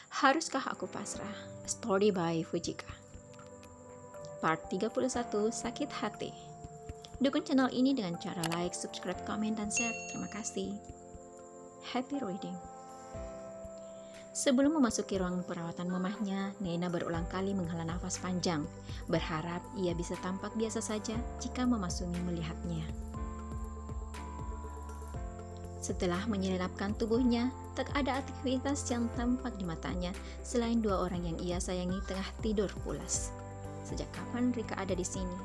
Haruskah aku pasrah? Story by Fujika. Part 31, Sakit Hati. Dukung channel ini dengan cara like, subscribe, komen, dan share. Terima kasih. Happy reading. Sebelum memasuki ruang perawatan mamahnya, Neina berulang kali menghela nafas panjang, berharap ia bisa tampak biasa saja jika Mama Sumi melihatnya. Setelah menyelinapkan tubuhnya, tak ada aktivitas yang tampak di matanya selain dua orang yang ia sayangi tengah tidur pulas. Sejak kapan Rika ada di sini?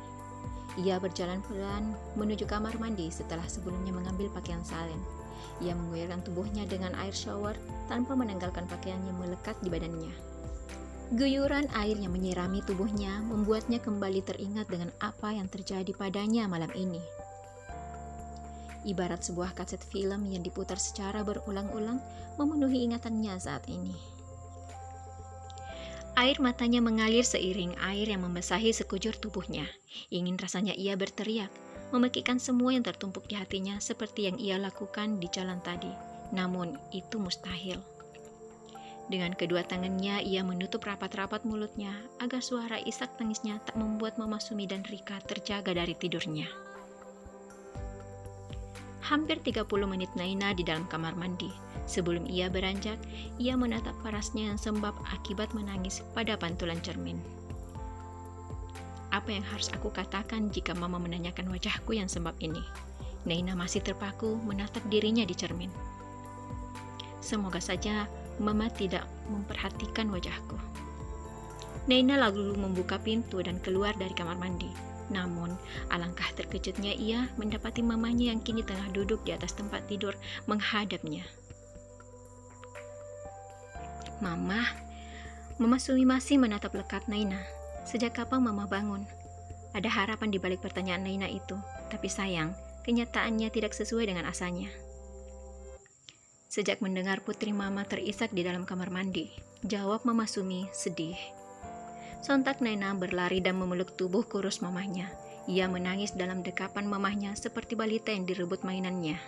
Ia berjalan pelan menuju kamar mandi setelah sebelumnya mengambil pakaian salin. Ia mengguyurkan tubuhnya dengan air shower tanpa menanggalkan pakaian yang melekat di badannya. Guyuran air yang menyirami tubuhnya membuatnya kembali teringat dengan apa yang terjadi padanya malam ini. Ibarat sebuah kaset film yang diputar secara berulang-ulang memenuhi ingatannya saat ini. Air matanya mengalir seiring air yang membasahi sekujur tubuhnya. Ingin rasanya ia berteriak, memekikkan semua yang tertumpuk di hatinya seperti yang ia lakukan di jalan tadi. Namun itu mustahil. Dengan kedua tangannya ia menutup rapat-rapat mulutnya agar suara isak tangisnya tak membuat Mama Sumi dan Rika terjaga dari tidurnya. Hampir 30 menit Neina di dalam kamar mandi. Sebelum ia beranjak, ia menatap parasnya yang sembab akibat menangis pada pantulan cermin. Apa yang harus aku katakan jika Mama menanyakan wajahku yang sembab ini? Neina masih terpaku menatap dirinya di cermin. Semoga saja Mama tidak memperhatikan wajahku. Neina lalu membuka pintu dan keluar dari kamar mandi. Namun, alangkah terkejutnya ia mendapati mamanya yang kini tengah duduk di atas tempat tidur menghadapnya. Mama Sumi masih menatap lekat Neina. Sejak kapan Mama bangun? Ada harapan di balik pertanyaan Neina itu, tapi sayang, kenyataannya tidak sesuai dengan asanya. Sejak mendengar putri Mama terisak di dalam kamar mandi, jawab Mama Sumi sedih. Sontak Neina berlari dan memeluk tubuh kurus mamahnya. Ia menangis dalam dekapan mamahnya seperti balita yang direbut mainannya.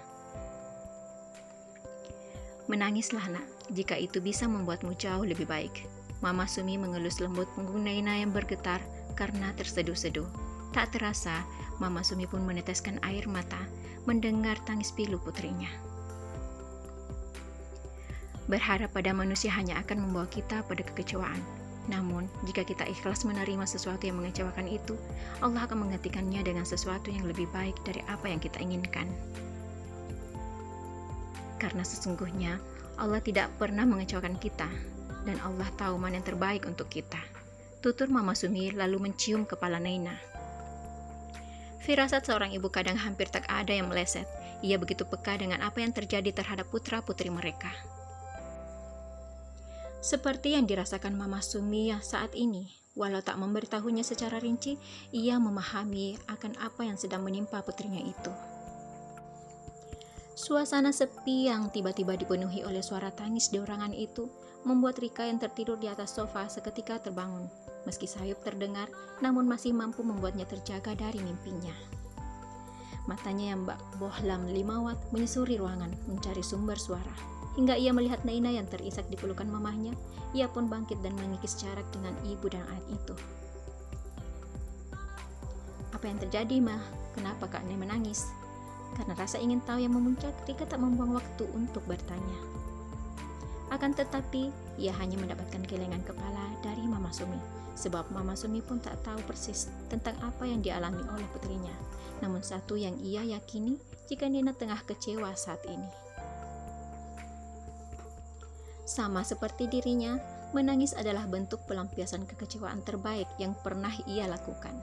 Menangislah nak, jika itu bisa membuatmu jauh lebih baik. Mama Sumi mengelus lembut punggung Neina yang bergetar karena terseduh-seduh. Tak terasa, Mama Sumi pun meneteskan air mata mendengar tangis pilu putrinya. Berharap pada manusia hanya akan membawa kita pada kekecewaan. Namun, jika kita ikhlas menerima sesuatu yang mengecewakan itu, Allah akan menggantikannya dengan sesuatu yang lebih baik dari apa yang kita inginkan. Karena sesungguhnya, Allah tidak pernah mengecewakan kita, dan Allah tahu mana yang terbaik untuk kita. Tutur Mama Sumi lalu mencium kepala Neina. Firasat seorang ibu kadang hampir tak ada yang meleset. Ia begitu peka dengan apa yang terjadi terhadap putra-putri mereka. Seperti yang dirasakan Mama Sumi saat ini, walau tak memberitahunya secara rinci, ia memahami akan apa yang sedang menimpa putrinya itu. Suasana sepi yang tiba-tiba dipenuhi oleh suara tangis deorangan itu membuat Rika yang tertidur di atas sofa seketika terbangun. Meski sayup terdengar, namun masih mampu membuatnya terjaga dari mimpinya. Matanya yang bohlam 5 watt menyusuri ruangan mencari sumber suara. Hingga ia melihat Neina yang terisak di pelukan mamahnya, ia pun bangkit dan mengikis jarak dengan ibu dan anak itu. Apa yang terjadi, Mah? Kenapa Kak Neina menangis? Karena rasa ingin tahu yang memuncak, Rika tak membuang waktu untuk bertanya. Akan tetapi, ia hanya mendapatkan gelengan kepala dari Mama Sumi, sebab Mama Sumi pun tak tahu persis tentang apa yang dialami oleh putrinya. Namun satu yang ia yakini, jika Neina tengah kecewa saat ini. Sama seperti dirinya, menangis adalah bentuk pelampiasan kekecewaan terbaik yang pernah ia lakukan.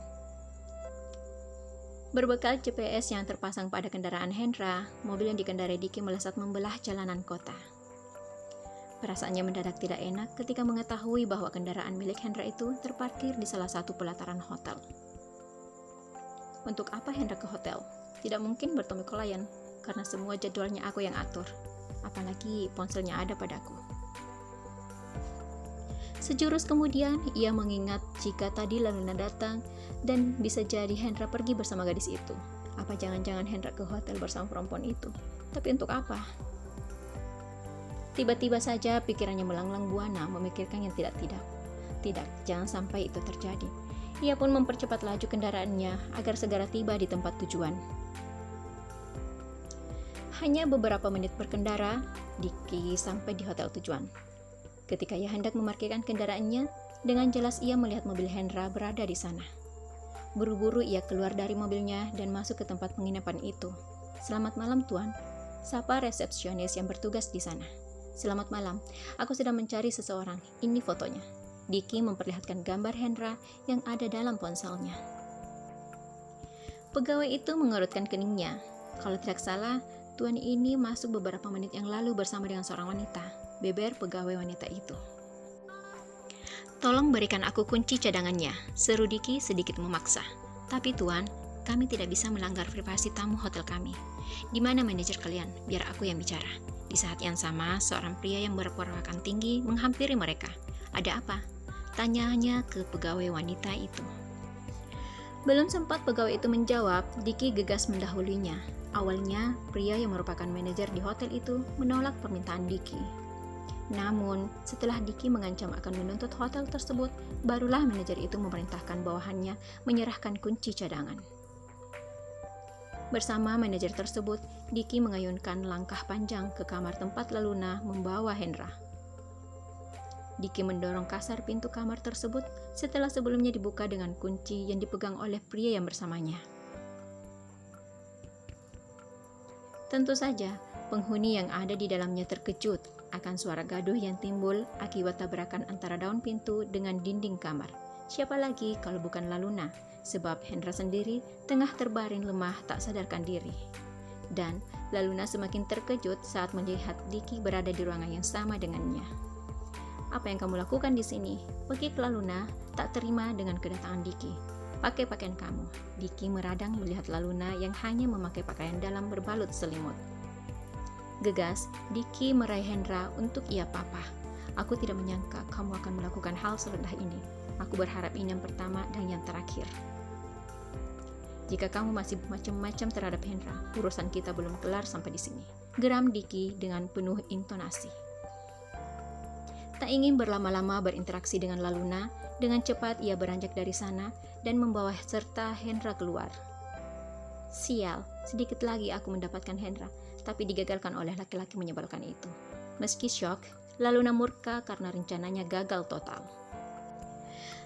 Berbekal GPS yang terpasang pada kendaraan Hendra, mobil yang dikendarai Diki melesat membelah jalanan kota. Perasaannya mendadak tidak enak ketika mengetahui bahwa kendaraan milik Hendra itu terparkir di salah satu pelataran hotel. Untuk apa Hendra ke hotel? Tidak mungkin bertemu klien, karena semua jadwalnya aku yang atur. Apalagi ponselnya ada padaku. Sejurus kemudian, ia mengingat jika tadi Luna datang dan bisa jadi Hendra pergi bersama gadis itu. Apa jangan-jangan Hendra ke hotel bersama perempuan itu? Tapi untuk apa? Tiba-tiba saja pikirannya melanglang buana memikirkan yang tidak. Tidak, jangan sampai itu terjadi. Ia pun mempercepat laju kendaraannya agar segera tiba di tempat tujuan. Hanya beberapa menit berkendara, Diki sampai di hotel tujuan. Ketika ia hendak memarkirkan kendaraannya, dengan jelas ia melihat mobil Hendra berada di sana. Buru-buru ia keluar dari mobilnya dan masuk ke tempat penginapan itu. "Selamat malam, Tuan," sapa resepsionis yang bertugas di sana. "Selamat malam, aku sedang mencari seseorang. Ini fotonya." Diki memperlihatkan gambar Hendra yang ada dalam ponselnya. Pegawai itu mengerutkan keningnya. "Kalau tidak salah, Tuan ini masuk beberapa menit yang lalu bersama dengan seorang wanita," beber pegawai wanita itu. "Tolong berikan aku kunci cadangannya," seru Diki sedikit memaksa. "Tapi Tuan, kami tidak bisa melanggar privasi tamu hotel kami. Di mana manajer kalian? Biar aku yang bicara." Di saat yang sama, seorang pria yang berperawakan tinggi menghampiri mereka. "Ada apa?" tanyanya ke pegawai wanita itu. Belum sempat pegawai itu menjawab, Diki gegas mendahulunya. Awalnya, pria yang merupakan manajer di hotel itu menolak permintaan Diki. Namun, setelah Diki mengancam akan menuntut hotel tersebut, barulah manajer itu memerintahkan bawahannya menyerahkan kunci cadangan. Bersama manajer tersebut, Diki mengayunkan langkah panjang ke kamar tempat Laluna membawa Hendra. Diki mendorong kasar pintu kamar tersebut setelah sebelumnya dibuka dengan kunci yang dipegang oleh pria yang bersamanya. Tentu saja, penghuni yang ada di dalamnya terkejut akan suara gaduh yang timbul akibat tabrakan antara daun pintu dengan dinding kamar. Siapa lagi kalau bukan Laluna, sebab Hendra sendiri tengah terbaring lemah tak sadarkan diri. Dan Laluna semakin terkejut saat melihat Diki berada di ruangan yang sama dengannya. "Apa yang kamu lakukan di sini?" Pekik Laluna tak terima dengan kedatangan Diki. "Pakai pakaian kamu." Diki meradang melihat Laluna yang hanya memakai pakaian dalam berbalut selimut. Gegas, Diki meraih Hendra untuk ia papa. "Aku tidak menyangka kamu akan melakukan hal serendah ini. Aku berharap ini yang pertama dan yang terakhir. Jika kamu masih macam-macam terhadap Hendra, urusan kita belum kelar sampai di sini," geram Diki dengan penuh intonasi. Tak ingin berlama-lama berinteraksi dengan Laluna, dengan cepat ia beranjak dari sana dan membawa serta Hendra keluar. "Sial, sedikit lagi aku mendapatkan Hendra, tapi digagalkan oleh laki-laki menyebalkan itu." Meski syok, Laluna murka karena rencananya gagal total.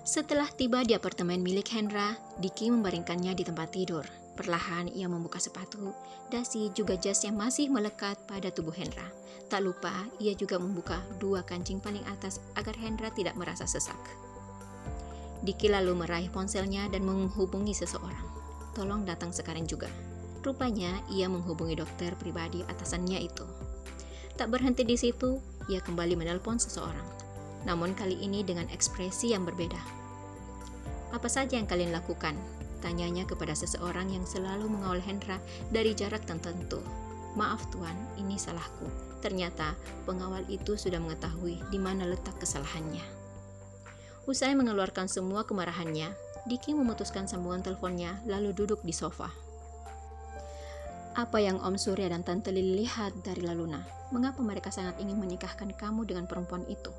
Setelah tiba di apartemen milik Hendra, Diki membaringkannya di tempat tidur. Perlahan ia membuka sepatu, dasi juga jas yang masih melekat pada tubuh Hendra. Tak lupa, ia juga membuka 2 kancing paling atas agar Hendra tidak merasa sesak. Diki lalu meraih ponselnya dan menghubungi seseorang. "Tolong datang sekarang juga." Rupanya, ia menghubungi dokter pribadi atasannya itu. Tak berhenti di situ, ia kembali menelpon seseorang. Namun kali ini dengan ekspresi yang berbeda. "Apa saja yang kalian lakukan?" tanyanya kepada seseorang yang selalu mengawal Hendra dari jarak tertentu. "Maaf Tuan, ini salahku." Ternyata pengawal itu sudah mengetahui di mana letak kesalahannya. Usai mengeluarkan semua kemarahannya, Diki memutuskan sambungan teleponnya lalu duduk di sofa. "Apa yang Om Surya dan Tante Lili lihat dari Laluna? Mengapa mereka sangat ingin menikahkan kamu dengan perempuan itu?"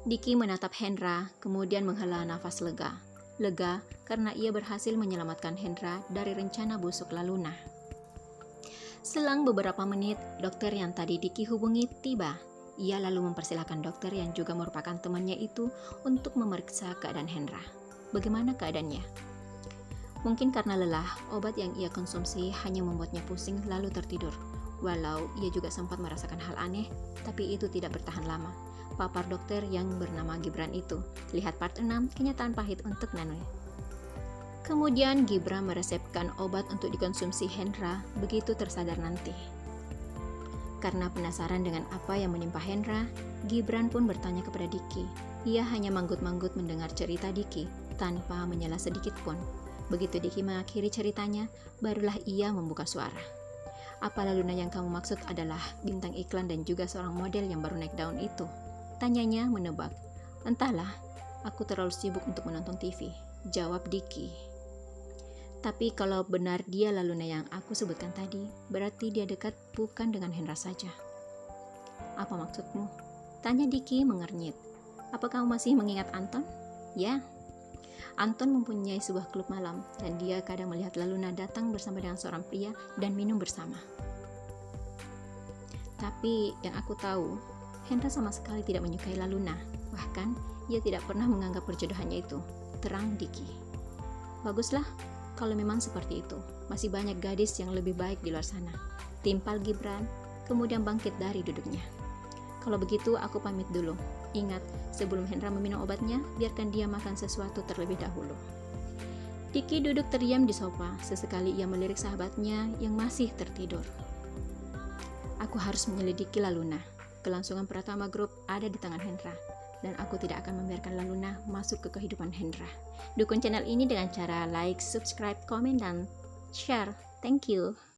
Diki menatap Hendra, kemudian menghela nafas lega. Lega karena ia berhasil menyelamatkan Hendra dari rencana busuk Laluna. Selang beberapa menit, dokter yang tadi Diki hubungi tiba. Ia lalu mempersilahkan dokter yang juga merupakan temannya itu untuk memeriksa keadaan Hendra. Bagaimana keadaannya? Mungkin karena lelah, obat yang ia konsumsi hanya membuatnya pusing lalu tertidur. Walau ia juga sempat merasakan hal aneh, tapi itu tidak bertahan lama. Papar dokter yang bernama Gibran itu. Lihat part 6, kenyataan pahit untuk Nanui. Kemudian Gibran meresepkan obat untuk dikonsumsi Hendra begitu tersadar nanti. Karena penasaran dengan apa yang menimpa Hendra, Gibran pun bertanya kepada Diki. Ia hanya manggut-manggut mendengar cerita Diki tanpa menyela sedikit pun. Begitu Diki mengakhiri ceritanya, barulah ia membuka suara. "Apa Laluna yang kamu maksud adalah bintang iklan dan juga seorang model yang baru naik daun itu?" tanyanya menebak. "Entahlah, aku terlalu sibuk untuk menonton TV," jawab Diki. "Tapi kalau benar dia Laluna yang aku sebutkan tadi, berarti dia dekat bukan dengan Hendra saja." Apa maksudmu? Tanya Diki mengernyit. Apa kamu masih mengingat Anton? Ya. Anton mempunyai sebuah klub malam dan dia kadang melihat Laluna datang bersama dengan seorang pria dan minum bersama. Tapi yang aku tahu, Hendra sama sekali tidak menyukai Laluna. Bahkan, ia tidak pernah menganggap perjodohannya itu. Terang Diki. Baguslah, kalau memang seperti itu. Masih banyak gadis yang lebih baik di luar sana. Timpal Gibran, kemudian bangkit dari duduknya. Kalau begitu, aku pamit dulu. Ingat, sebelum Hendra meminum obatnya, biarkan dia makan sesuatu terlebih dahulu. Diki duduk terdiam di sofa. Sesekali ia melirik sahabatnya yang masih tertidur. Aku harus menyelidiki Laluna. Kelangsungan Pratama Group ada di tangan Hendra. Dan aku tidak akan membiarkan Laluna masuk ke kehidupan Hendra. Dukung channel ini dengan cara like, subscribe, komen, dan share. Thank you.